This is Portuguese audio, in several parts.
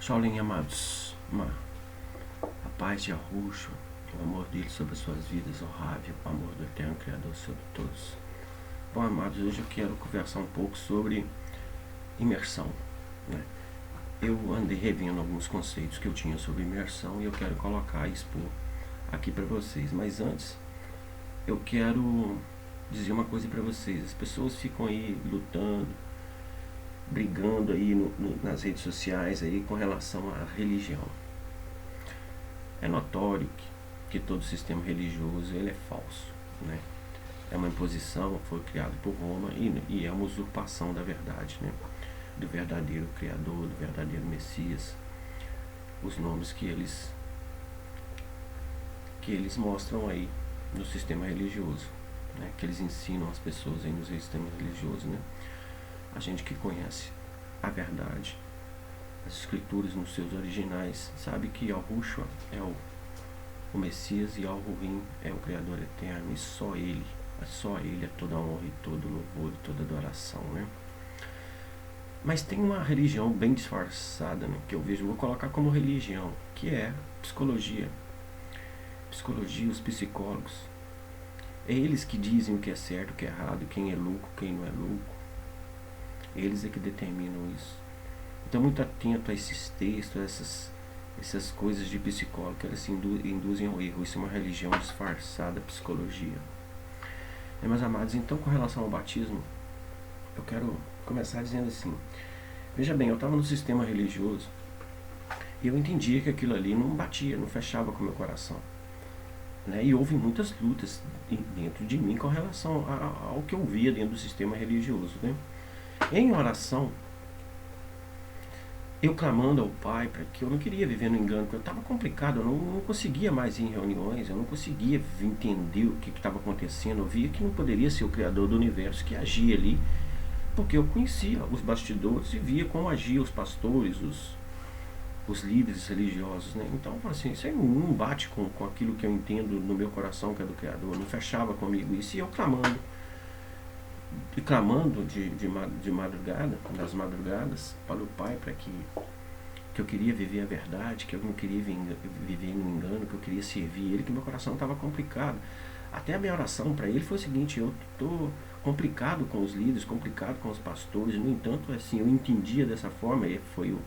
Shaolin, amados, a paz de Yahushua, o amor dele sobre as suas vidas, o Rav, o amor do Eterno Criador sobre todos. Bom, amados, hoje eu quero conversar um pouco sobre imersão, né? Eu andei revendo alguns conceitos que eu tinha sobre imersão e eu quero colocar e expor aqui para vocês. Mas antes, eu quero dizer uma coisa para vocês. As pessoas ficam aí lutando, brigando aí nas redes sociais aí com relação à religião. É notório que todo sistema religioso ele é falso, né? É uma imposição, foi criado por Roma e é uma usurpação da verdade, né? Do verdadeiro Criador, do verdadeiro Messias, os nomes que eles mostram aí no sistema religioso, né? Que eles ensinam as pessoas aí nos sistemas religiosos, né? A gente que conhece a verdade, as escrituras nos seus originais, sabe que Yahushua é o Messias e Yahurim é o Criador eterno, e só Ele é toda a honra e todo louvor e toda adoração, né? Mas tem uma religião bem disfarçada, né, que eu vejo, vou colocar como religião, que é psicologia. Psicologia, os psicólogos. É eles que dizem o que é certo, o que é errado, quem é louco, quem não é louco. Eles é que determinam isso. Então, muito atento a esses textos, essas coisas de psicólogo, que elas se induzem ao erro. Isso é uma religião disfarçada, psicologia. Meus amados, então, com relação ao batismo, eu quero começar dizendo assim. Veja bem, eu estava no sistema religioso e eu entendia que aquilo ali não batia, não fechava com o meu coração, né? E houve muitas lutas dentro de mim com relação ao que eu via dentro do sistema religioso, né? Em oração, eu clamando ao Pai para que eu não queria viver no engano, porque eu estava complicado, eu não conseguia mais ir em reuniões, eu não conseguia entender o que estava acontecendo, eu via que não poderia ser o Criador do universo que agia ali, porque eu conhecia os bastidores e via como agiam os pastores, os líderes religiosos, né? Então eu falei assim, isso aí não bate com aquilo que eu entendo no meu coração, que é do Criador, não fechava comigo isso, e eu clamando de madrugada, nas madrugadas, para o Pai, para que eu queria viver a verdade, que eu não queria viver no engano, que eu queria servir Ele, que meu coração estava complicado. Até a minha oração para Ele foi o seguinte, eu estou complicado com os líderes, complicado com os pastores, no entanto, assim, eu entendia dessa forma, e eu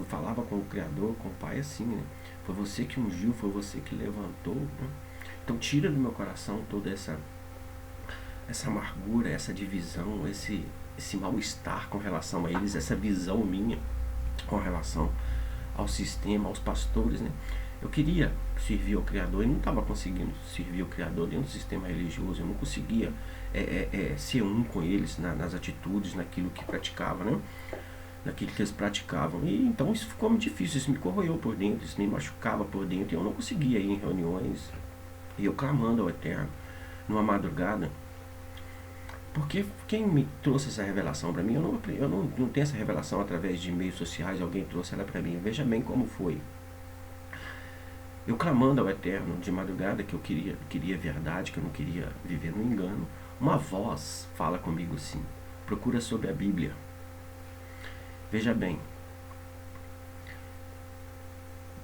falava com o Criador, com o Pai assim, né? Foi você que ungiu, foi você que levantou, né? Então tira do meu coração toda essa amargura, essa divisão, esse mal-estar com relação a eles, essa visão minha com relação ao sistema, aos pastores, né? Eu queria servir ao Criador e não estava conseguindo servir ao Criador dentro do sistema religioso, eu não conseguia ser um com eles nas atitudes, naquilo que praticava, né? Naquilo que eles praticavam. E então isso ficou muito difícil, isso me corroeu por dentro, isso me machucava por dentro, e eu não conseguia ir em reuniões, e eu clamando ao Eterno, numa madrugada. Porque quem me trouxe essa revelação para mim, eu não tenho essa revelação através de meios sociais, alguém trouxe ela para mim. Veja bem como foi. Eu clamando ao Eterno de madrugada, que eu queria verdade, que eu não queria viver no engano. Uma voz fala comigo assim, procura sobre a Bíblia. Veja bem,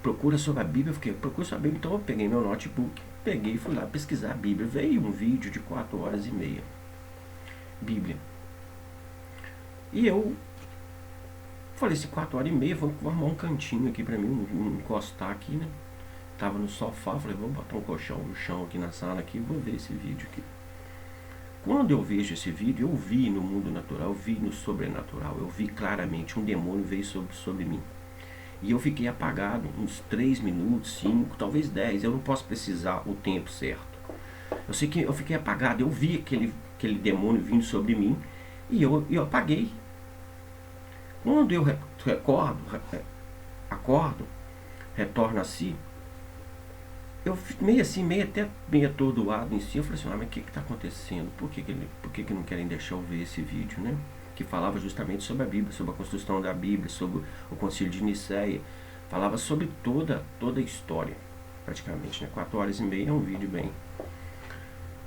procura sobre a Bíblia, procura sobre a Bíblia, então eu peguei meu notebook, peguei e fui lá pesquisar a Bíblia. Veio um vídeo de 4 horas e meia. Bíblia. E eu falei assim, 4 horas e meia, vou arrumar um cantinho aqui pra mim, encostar aqui, né? Tava no sofá, falei, vou botar um colchão no chão aqui na sala aqui, vou ver esse vídeo aqui. Quando eu vejo esse vídeo, eu vi no mundo natural, eu vi no sobrenatural, eu vi claramente um demônio veio sobre mim. E eu fiquei apagado uns 3 minutos, 5, talvez 10, eu não posso precisar o tempo certo. Eu sei que eu fiquei apagado, eu vi aquele demônio vindo sobre mim e eu apaguei. Quando eu acordo, retorno a si, eu fico meio atordoado em si. Eu falei assim, mas o que está acontecendo? Por que não querem deixar eu ver esse vídeo, né? Que falava justamente sobre a Bíblia, sobre a construção da Bíblia, sobre o Concílio de Nicéia. Falava sobre toda a história, praticamente, né? 4 horas e meia é um vídeo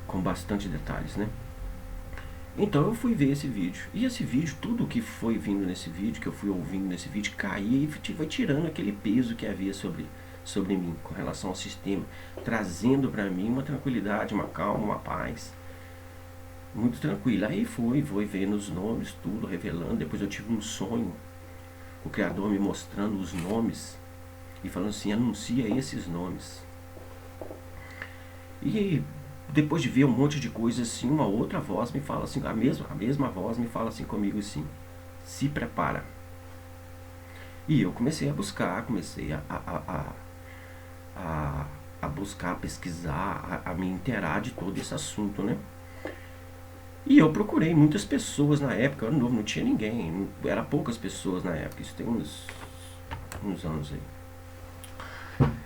com bastante detalhes, né? Então eu fui ver esse vídeo. E esse vídeo, tudo que foi vindo nesse vídeo, que eu fui ouvindo nesse vídeo, caía e vai tirando aquele peso que havia sobre mim, com relação ao sistema, trazendo para mim uma tranquilidade, uma calma, uma paz. Muito tranquilo. Aí foi vendo os nomes, tudo, revelando. Depois eu tive um sonho, o Criador me mostrando os nomes e falando assim, anuncia esses nomes. E depois de ver um monte de coisas assim, uma outra voz me fala assim, a mesma voz me fala assim comigo assim, se prepara. E eu comecei a buscar, comecei a buscar, a pesquisar, a me inteirar de todo esse assunto, né? E eu procurei muitas pessoas na época, ano novo, não tinha ninguém, era poucas pessoas na época, isso tem uns anos aí.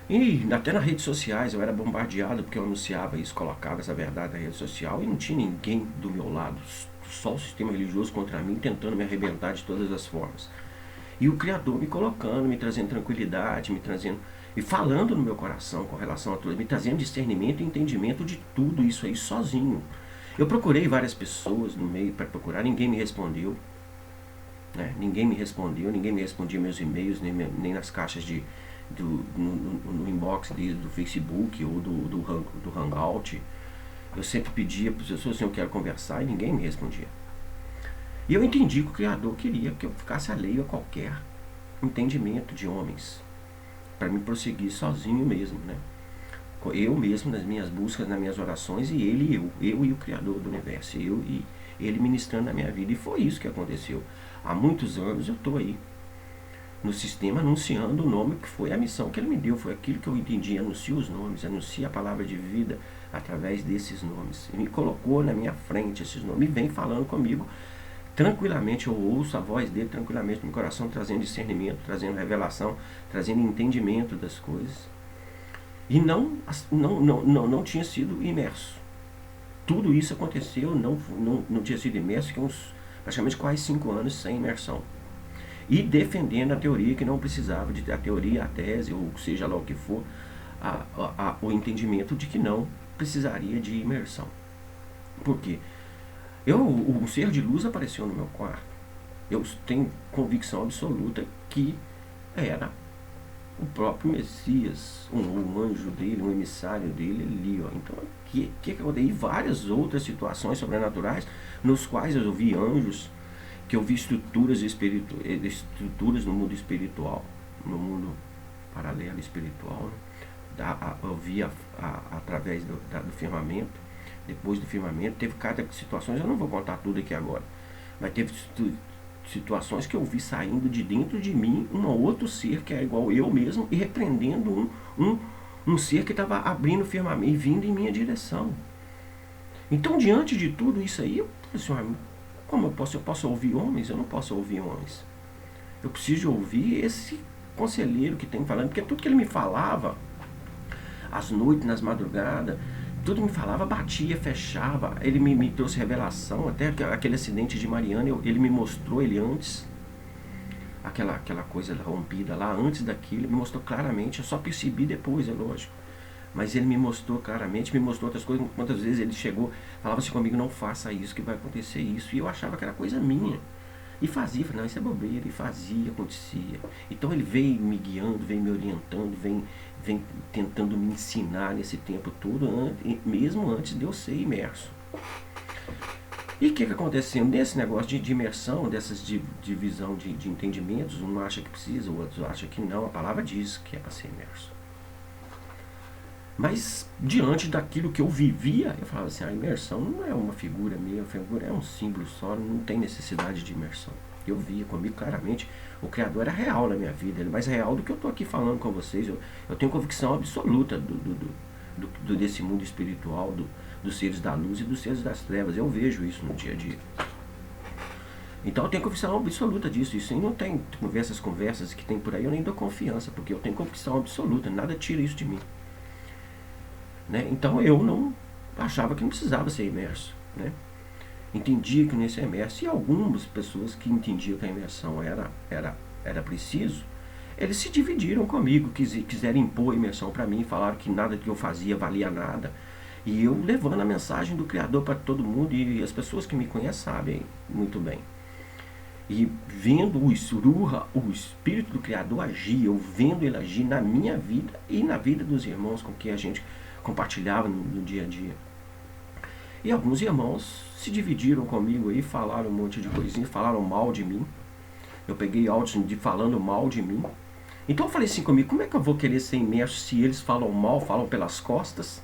E até nas redes sociais eu era bombardeado porque eu anunciava isso, colocava essa verdade na rede social e não tinha ninguém do meu lado, só o sistema religioso contra mim, tentando me arrebentar de todas as formas. E o Criador me colocando, me trazendo tranquilidade, me trazendo e falando no meu coração com relação a tudo, me trazendo discernimento e entendimento de tudo isso aí sozinho. Eu procurei várias pessoas no meio para procurar, ninguém me respondeu. Né? Ninguém me respondia meus e-mails, nem nas caixas no inbox do Facebook ou do Hangout. Eu sempre pedia para as pessoas assim, eu quero conversar, e ninguém me respondia. E eu entendi que o Criador queria que eu ficasse alheio a qualquer entendimento de homens, para me prosseguir sozinho mesmo, né? Eu mesmo nas minhas buscas, nas minhas orações, e ele e eu e o Criador do Universo, eu e ele ministrando na minha vida. E foi isso que aconteceu. Há muitos anos eu estou aí no sistema anunciando o nome, que foi a missão que ele me deu, foi aquilo que eu entendi, anuncio os nomes, anuncio a palavra de vida através desses nomes. Ele me colocou na minha frente esses nomes e vem falando comigo tranquilamente. Eu ouço a voz dele tranquilamente no meu coração, trazendo discernimento, trazendo revelação, trazendo entendimento das coisas. E não tinha sido imerso. Tudo isso aconteceu, não tinha sido imerso, que uns praticamente quase 5 anos sem imersão. E defendendo a teoria que não precisava de a teoria, a tese, ou seja lá o que for, o entendimento de que não precisaria de imersão. Por quê? Um ser de luz apareceu no meu quarto. Eu tenho convicção absoluta que era o próprio Messias, um anjo dele, um emissário dele ali, ó. Então, que aconteceu? E várias outras situações sobrenaturais nos quais eu vi anjos, que eu vi estruturas no mundo espiritual, no mundo paralelo espiritual, né? Eu vi através do firmamento. Depois do firmamento teve cada situações, eu não vou contar tudo aqui agora, mas teve situações que eu vi saindo de dentro de mim um outro ser que é igual eu mesmo e repreendendo um ser que estava abrindo o firmamento e vindo em minha direção. Então, diante de tudo isso aí, eu falei assim, como eu posso ouvir homens? Eu não posso ouvir homens. Eu preciso ouvir esse conselheiro que tem falando, porque tudo que ele me falava, às noites, nas madrugadas, tudo me falava, batia, fechava. Ele me trouxe revelação, até aquele acidente de Mariana, ele me mostrou ele antes, aquela coisa rompida lá, antes daquilo, ele me mostrou claramente. Eu só percebi depois, é lógico, mas ele me mostrou claramente, me mostrou outras coisas. Quantas vezes ele chegou, falava assim comigo, não faça isso, que vai acontecer isso, e eu achava que era coisa minha, e fazia, falei, não, isso é bobeira, e fazia, acontecia. Então ele veio me guiando, veio me orientando, vem tentando me ensinar nesse tempo todo, mesmo antes de eu ser imerso. E o que aconteceu? Nesse negócio de imersão, dessas divisão de entendimentos, um acha que precisa, o outro acha que não, a palavra diz que é para ser imerso. Mas, diante daquilo que eu vivia, eu falava assim, a imersão não é uma figura minha, a figura é um símbolo só, não tem necessidade de imersão. Eu via comigo claramente, o Criador era real na minha vida, ele é mais real do que eu estou aqui falando com vocês. Eu tenho convicção absoluta desse mundo espiritual, dos seres da luz e dos seres das trevas. Eu vejo isso no dia a dia. Então eu tenho convicção absoluta disso. Isso aí não tem conversas que tem por aí, eu nem dou confiança, porque eu tenho convicção absoluta, nada tira isso de mim. Né? Então eu não achava que não precisava ser imerso, né? Entendia que não ia ser imerso, e algumas pessoas que entendiam que a imersão era preciso, eles se dividiram comigo, quiseram impor a imersão para mim, falaram que nada que eu fazia valia nada, E eu levando a mensagem do Criador para todo mundo, e as pessoas que me conhecem sabem muito bem. E vendo o Espírito do Criador agir, eu vendo ele agir na minha vida e na vida dos irmãos com que a gente compartilhava no dia a dia. E alguns irmãos se dividiram comigo aí, falaram um monte de coisinhas, falaram mal de mim. Eu peguei áudios de falando mal de mim. Então eu falei assim comigo, como é que eu vou querer ser imerso se eles falam mal, falam pelas costas?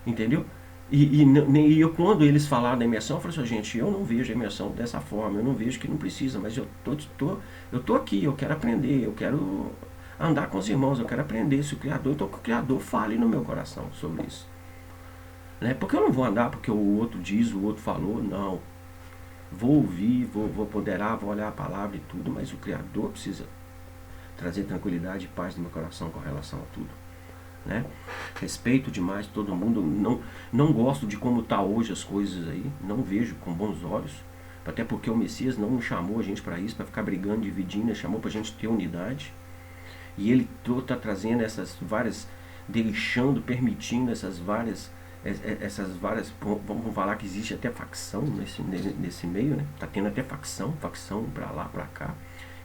Entendeu? E eu, quando eles falaram da imersão, eu falei assim, gente, eu não vejo a imersão dessa forma, eu não vejo que não precisa, mas eu tô aqui, eu quero aprender, eu quero andar com os irmãos, eu quero aprender se o Criador, então que o Criador fale no meu coração sobre isso. Né? Porque eu não vou andar porque o outro diz, o outro falou, não. Vou ouvir, vou ponderar, vou olhar a palavra e tudo, mas o Criador precisa trazer tranquilidade e paz no meu coração com relação a tudo. Né? Respeito demais todo mundo, não gosto de como está hoje as coisas aí, não vejo com bons olhos, até porque o Messias não chamou a gente para isso, para ficar brigando, dividindo, ele chamou para a gente ter unidade, e ele está trazendo essas várias, deixando, permitindo essas várias, vamos falar que existe até facção nesse meio, né? Está tendo até facção para lá, para cá,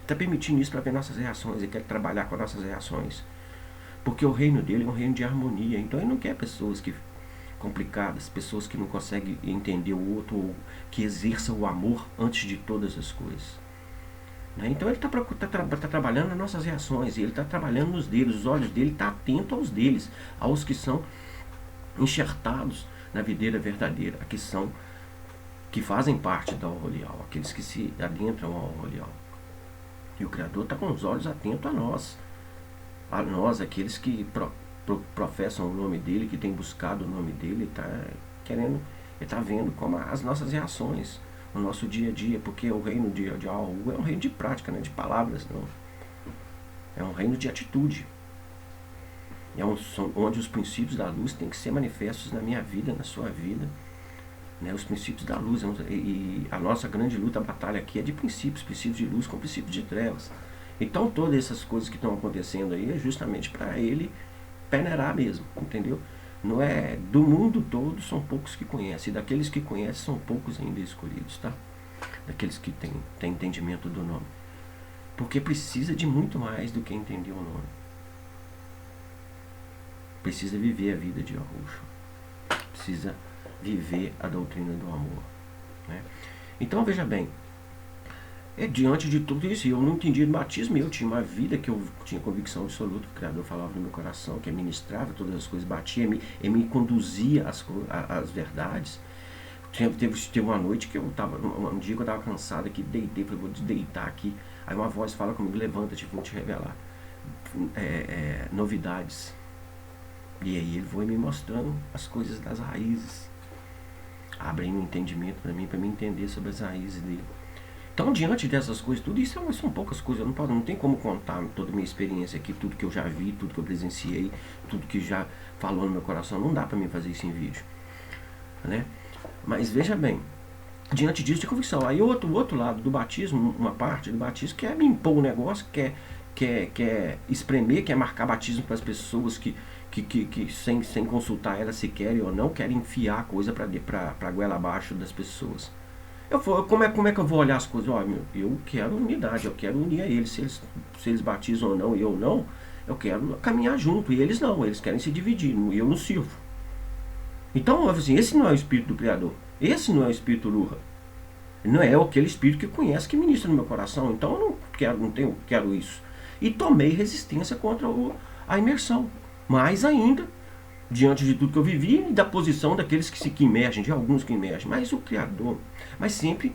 está permitindo isso para ver nossas reações, ele quer trabalhar com as nossas reações. Porque o reino dele é um reino de harmonia. Então ele não quer pessoas complicadas, pessoas que não conseguem entender o outro, ou que exerçam o amor antes de todas as coisas. Né? Então ele está trabalhando nas nossas reações, ele está trabalhando nos deles, os olhos dele estão atentos aos deles, aos que são enxertados na videira verdadeira, que fazem parte da Oholial, aqueles que se adentram ao Oholial. E o Criador está com os olhos atentos a nós, aqueles que professam o nome dele, que têm buscado o nome dele, ele está vendo como as nossas reações no nosso dia a dia, porque o reino de Ahu é um reino de prática, não é de palavras, não. É um reino de atitude. É onde os princípios da luz têm que ser manifestos na minha vida, na sua vida. Né? Os princípios da luz, e a nossa grande luta, a batalha aqui é de princípios de luz com princípios de trevas. Então todas essas coisas que estão acontecendo aí é justamente para ele peneirar mesmo, entendeu? Não é do mundo todo, são poucos que conhecem, e daqueles que conhecem são poucos ainda escolhidos, tá? Daqueles que têm entendimento do nome. Porque precisa de muito mais do que entender o nome. Precisa viver a vida de Yahushua. Precisa viver a doutrina do amor. Né? Então veja bem, diante de tudo isso, eu não entendia do batismo, eu tinha uma vida que eu tinha convicção absoluta, que o Criador falava no meu coração, que ministrava todas as coisas, batia, me conduzia às verdades. Teve uma noite que um dia que eu estava cansado aqui, deitei, falei, vou deitar aqui, aí uma voz fala comigo, levanta-te, vou te revelar novidades. E aí ele foi me mostrando as coisas das raízes, abrindo um entendimento para mim entender sobre as raízes dele. Então, diante dessas coisas, tudo isso são poucas coisas, não tem como contar toda a minha experiência aqui, tudo que eu já vi, tudo que eu presenciei, tudo que já falou no meu coração, não dá para mim fazer isso em vídeo. Né? Mas veja bem, diante disso de convicção, aí o outro lado do batismo, uma parte do batismo, quer me impor um negócio, quer espremer, quer marcar batismo para as pessoas que sem consultar elas se querem ou não, querem enfiar a coisa para a goela abaixo das pessoas. Como é que eu vou olhar as coisas? Eu quero unidade, eu quero unir a eles. Se eles batizam ou não, e eu não, eu quero caminhar junto. E eles não, eles querem se dividir, e eu não sirvo. Então, assim, esse não é o Espírito do Criador. Esse não é o Espírito Ruha. Não é aquele Espírito que conhece, que ministra no meu coração. Então eu não quero isso. E tomei resistência contra a imersão. Mais ainda, diante de tudo que eu vivi e da posição daqueles que emergem, de alguns que emergem. Mas o Criador, mas sempre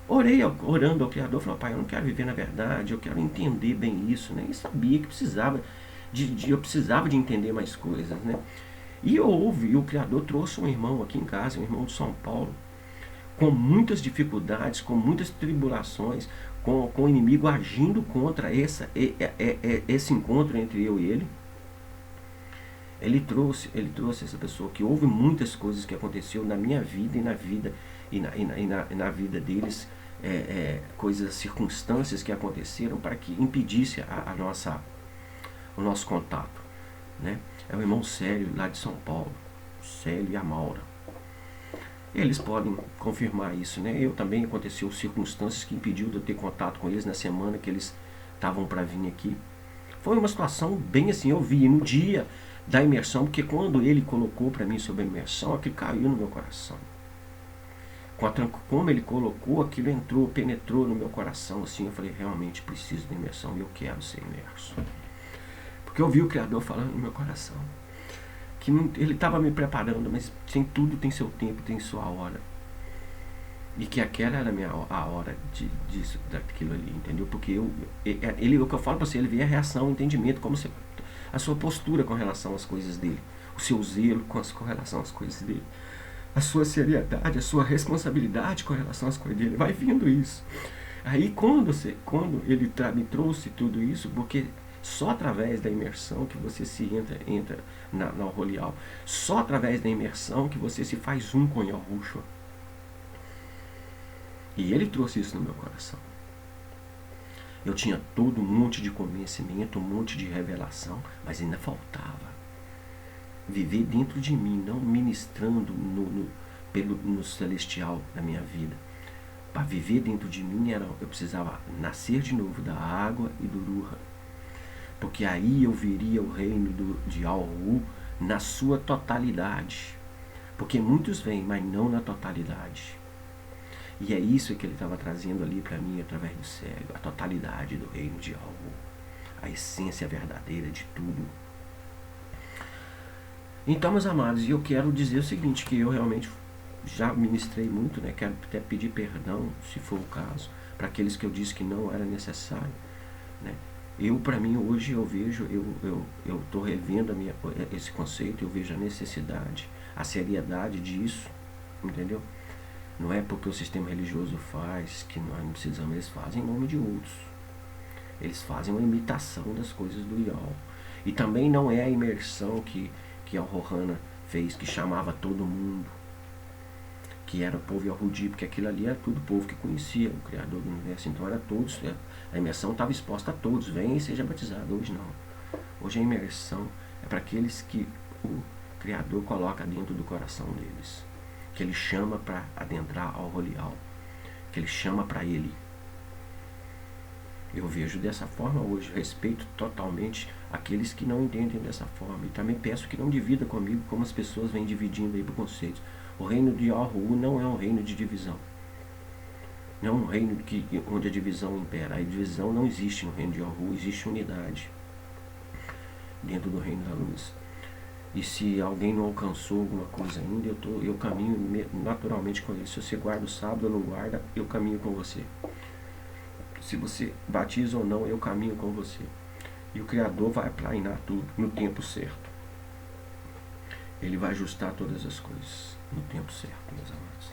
orando ao Criador, falou, pai, eu não quero viver na verdade, eu quero entender bem isso, né? E sabia que eu precisava de entender mais coisas, né? E o Criador trouxe um irmão aqui em casa, um irmão de São Paulo, com muitas dificuldades, com muitas tribulações, com o inimigo agindo contra esse encontro entre eu e ele. Ele trouxe essa pessoa que houve muitas coisas que aconteceu na minha vida e na vida deles, coisas, circunstâncias que aconteceram para que impedisse o nosso contato, né? É um irmão sério lá de São Paulo, Célio e a Maura. Eles podem confirmar isso, né? Eu também aconteceu circunstâncias que impediu de eu ter contato com eles na semana que eles estavam para vir aqui. Foi uma situação bem assim, eu vi no dia da imersão, porque quando ele colocou para mim sobre a imersão, aquilo caiu no meu coração. Como ele colocou, aquilo entrou, penetrou no meu coração, assim, eu falei, realmente preciso de imersão e eu quero ser imerso. Porque eu vi o Criador falando no meu coração, que ele estava me preparando, mas tudo tem seu tempo, tem sua hora. E que aquela era a hora disso, daquilo ali, entendeu? Porque o que eu falo para você, ele vê a reação, o entendimento, como você, a sua postura com relação às coisas dele, o seu zelo com relação às coisas dele, a sua seriedade, a sua responsabilidade com relação às coisas dele, vai vindo isso. Aí quando ele me trouxe tudo isso, porque só através da imersão que você se entra na Rolial, só através da imersão que você se faz um com Yahushua. E ele trouxe isso no meu coração. Eu tinha todo um monte de conhecimento, um monte de revelação, mas ainda faltava viver dentro de mim, não ministrando no celestial da minha vida. Para viver dentro de mim, eu precisava nascer de novo da água e do Ruha. Porque aí eu veria o reino de Al-Ru na sua totalidade. Porque muitos vêm, mas não na totalidade. E é isso que ele estava trazendo ali para mim através do cego, a totalidade do reino de Al-Ru, a essência verdadeira de tudo. Então, meus amados, eu quero dizer o seguinte, que eu realmente já ministrei muito, né? Quero até pedir perdão, se for o caso, para aqueles que eu disse que não era necessário, né? Para mim, hoje eu vejo, eu estou revendo esse conceito, eu vejo a necessidade, a seriedade disso, entendeu? Não é porque o sistema religioso faz que nós não precisamos, eles fazem em nome de outros. Eles fazem uma imitação das coisas do Yahweh. E também não é a imersão que a Rohana fez, que chamava todo mundo, que era o povo Yahudi, porque aquilo ali era tudo o povo que conhecia o Criador do Universo. Então era todos, a imersão estava exposta a todos, venha e seja batizado. Hoje não. Hoje a imersão é para aqueles que o Criador coloca dentro do coração deles, que ele chama para adentrar ao Rolial, que ele chama para ele. Eu vejo dessa forma hoje, respeito totalmente aqueles que não entendem dessa forma. E também peço que não divida comigo como as pessoas vêm dividindo aí por conceitos. O reino de Al-Ru não é um reino de divisão. Não é um reino onde a divisão impera. A divisão não existe no reino de Al-Ru, existe unidade dentro do reino da luz. E se alguém não alcançou alguma coisa ainda, eu caminho naturalmente com ele. Se você guarda o sábado ou não guarda, eu caminho com você. Se você batiza ou não, eu caminho com você. E o Criador vai aplainar tudo no tempo certo. Ele vai ajustar todas as coisas no tempo certo, meus amados.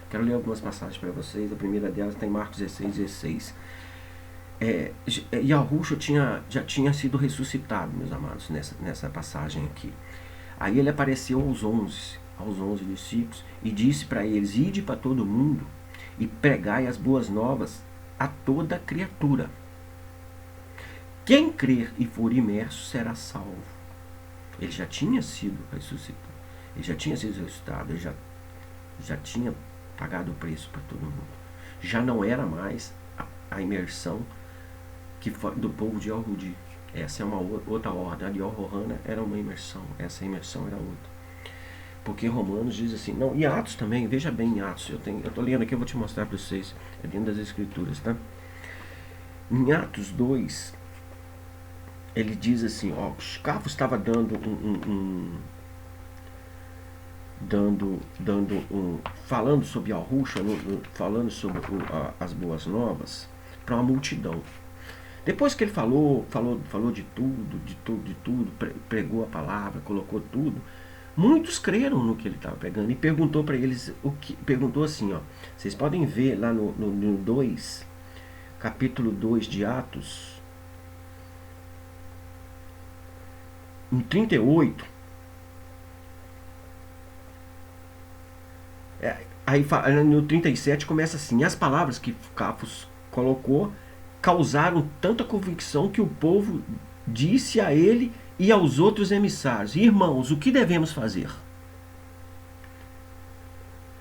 Quero ler algumas passagens para vocês. A primeira delas está em Marcos 16:16. Yahushua já tinha sido ressuscitado, meus amados, nessa passagem aqui. Aí ele apareceu aos 11 discípulos e disse para eles: ide para todo mundo e pregai as boas novas a toda criatura. Quem crer e for imerso será salvo. Ele já tinha sido ressuscitado. Ele já tinha sido ressuscitado. Ele já tinha pagado o preço para todo mundo. Já não era mais a imersão do povo de Al-Hudi. Essa é uma outra ordem. A de Al-Rohana era uma imersão. Essa imersão era outra. Porque Romanos diz assim, não, e Atos também, veja bem em Atos, eu estou lendo aqui, eu vou te mostrar para vocês, é dentro das Escrituras, tá? Em Atos 2, ele diz assim, ó, Scafo estava falando sobre Yahushua, falando sobre as boas novas, para uma multidão. Depois que ele falou de tudo, pregou a palavra, colocou tudo, muitos creram no que ele estava pregando e perguntou para eles, perguntou assim, ó, vocês podem ver lá no 2, capítulo 2 de Atos, em 38, aí no 37 começa assim, as palavras que Cafos colocou causaram tanta convicção que o povo disse a ele e aos outros emissários, irmãos, o que devemos fazer?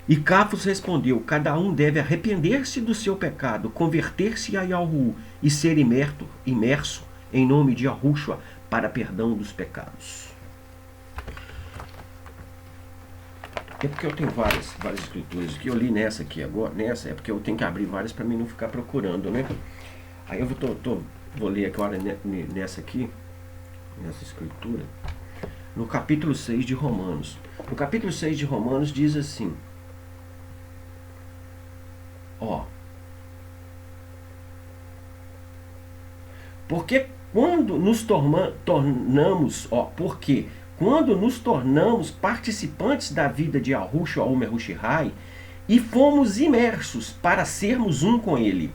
E Cafos respondeu: cada um deve arrepender-se do seu pecado, converter-se a Yahu e ser imerso em nome de Yahushua para perdão dos pecados. É porque eu tenho várias escrituras aqui. Eu li nessa aqui agora. Nessa é porque eu tenho que abrir várias para mim não ficar procurando, né? Aí eu vou ler agora nessa aqui, nessa escritura, no capítulo 6 de Romanos. No capítulo 6 de Romanos diz assim: ó, porque quando nos tornamos, porque quando nos tornamos participantes da vida de Yahushua ou Mehushihai e fomos imersos para sermos um com ele,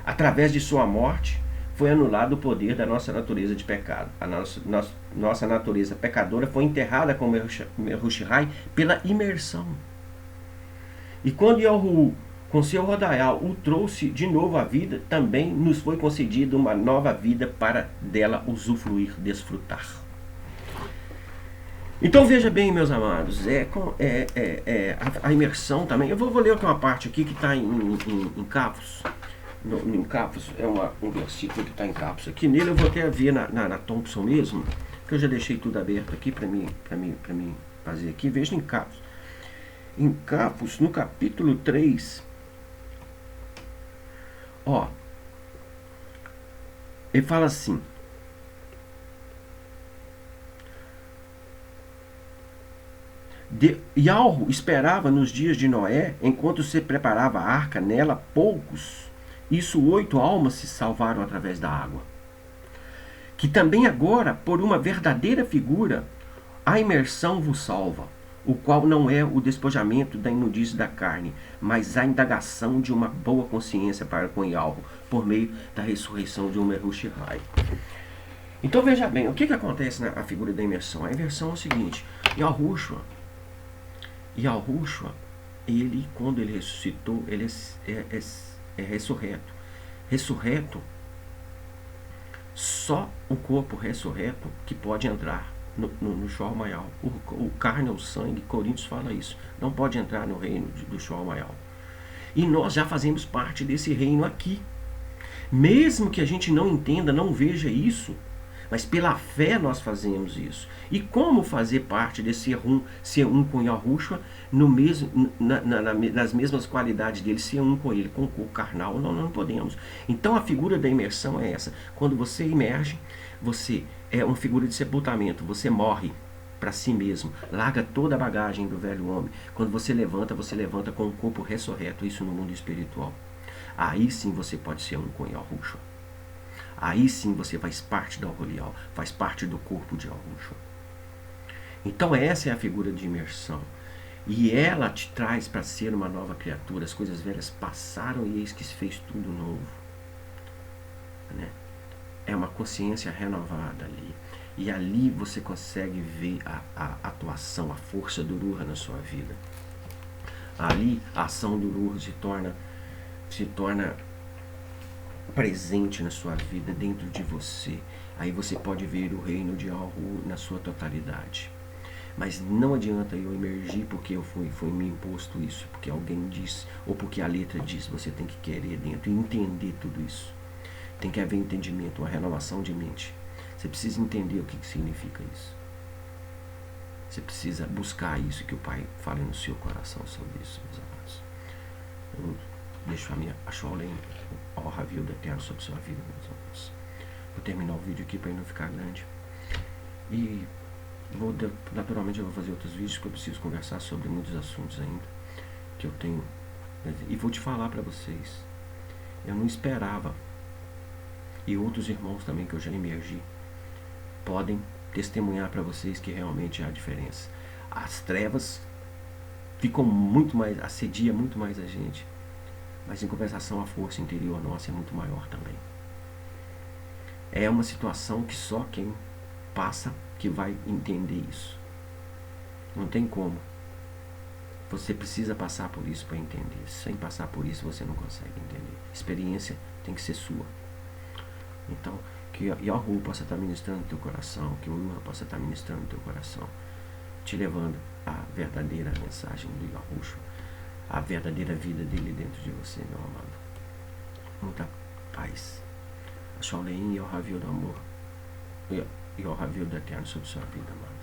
através de sua morte, foi anulado o poder da nossa natureza de pecado. A nossa natureza pecadora foi enterrada com Mehushihai pela imersão. E quando Yahu, com seu rodaial, o trouxe de novo à vida, também nos foi concedida uma nova vida para dela usufruir, desfrutar. Então veja bem, meus amados, a imersão também. Eu vou ler uma parte aqui que está em Cafos. Em Cafos é um versículo que está em Cafos aqui. Nele eu vou até ver na Thompson mesmo, que eu já deixei tudo aberto aqui para mim fazer aqui. Veja em Cafos. Em Cafos, no capítulo 3, ele fala assim: Yahu esperava nos dias de Noé, enquanto se preparava a arca, nela poucos, 8 almas se salvaram através da água. Que também agora, por uma verdadeira figura, a imersão vos salva, o qual não é o despojamento da imundície da carne, mas a indagação de uma boa consciência para com Yahu, por meio da ressurreição de um Mehushihai. Então veja bem, o que acontece na figura da imersão? A imersão é o seguinte: Yahushua, ele, quando ele ressuscitou, ele é ressurreto. Ressurreto, só o corpo ressurreto que pode entrar no Shoal Mayal. O carne ou sangue, Coríntios fala isso, não pode entrar no reino do Shoal Mayal. E nós já fazemos parte desse reino aqui. Mesmo que a gente não entenda, não veja isso, mas pela fé nós fazemos isso. E como fazer parte desse ser um com Yahushua, nas mesmas qualidades dele, ser um com ele, com o corpo carnal? Não podemos. Então a figura da imersão é essa. Quando você imerge, você é uma figura de sepultamento, você morre para si mesmo, larga toda a bagagem do velho homem. Quando você levanta com o corpo ressurreto, isso no mundo espiritual. Aí sim você pode ser um com Yahushua. Aí sim você faz parte da Oholial, faz parte do corpo de Yahushua. Então essa é a figura de imersão. E ela te traz para ser uma nova criatura. As coisas velhas passaram e eis que se fez tudo novo. Né? É uma consciência renovada ali. E ali você consegue ver a atuação, a força do Ruach na sua vida. Ali a ação do Ruach se torna presente na sua vida, dentro de você. Aí você pode ver o reino de Yahu na sua totalidade. Mas não adianta eu emergir porque foi me imposto isso, porque alguém disse, ou porque a letra diz. Você tem que querer dentro e entender tudo isso. Tem que haver entendimento, uma renovação de mente. Você precisa entender o que significa isso. Você precisa buscar isso que o Pai fala no seu coração sobre isso, meus amados. Eu deixo a Sholem, o Ravio da Terra sobre sua vida, meus amados. Vou terminar o vídeo aqui para ele não ficar grande. E naturalmente eu vou fazer outros vídeos, porque eu preciso conversar sobre muitos assuntos ainda que eu tenho. E vou te falar para vocês, eu não esperava, e outros irmãos também que eu já emergi podem testemunhar para vocês que realmente há diferença. As trevas ficam muito mais, assedia muito mais a gente, mas em compensação a força interior nossa é muito maior também. É uma situação que só quem passa que vai entender isso. Não tem como. Você precisa passar por isso para entender. Sem passar por isso você não consegue entender. Experiência tem que ser sua. Então, que Yahu possa estar ministrando no teu coração, que o Ruach possa estar ministrando no teu coração, te levando a verdadeira mensagem do Yahushua, a verdadeira vida dele dentro de você, meu amado. Muita paz. A Shaolin e o Ravio do amor e o Ravio do eterno sobre sua vida, amado.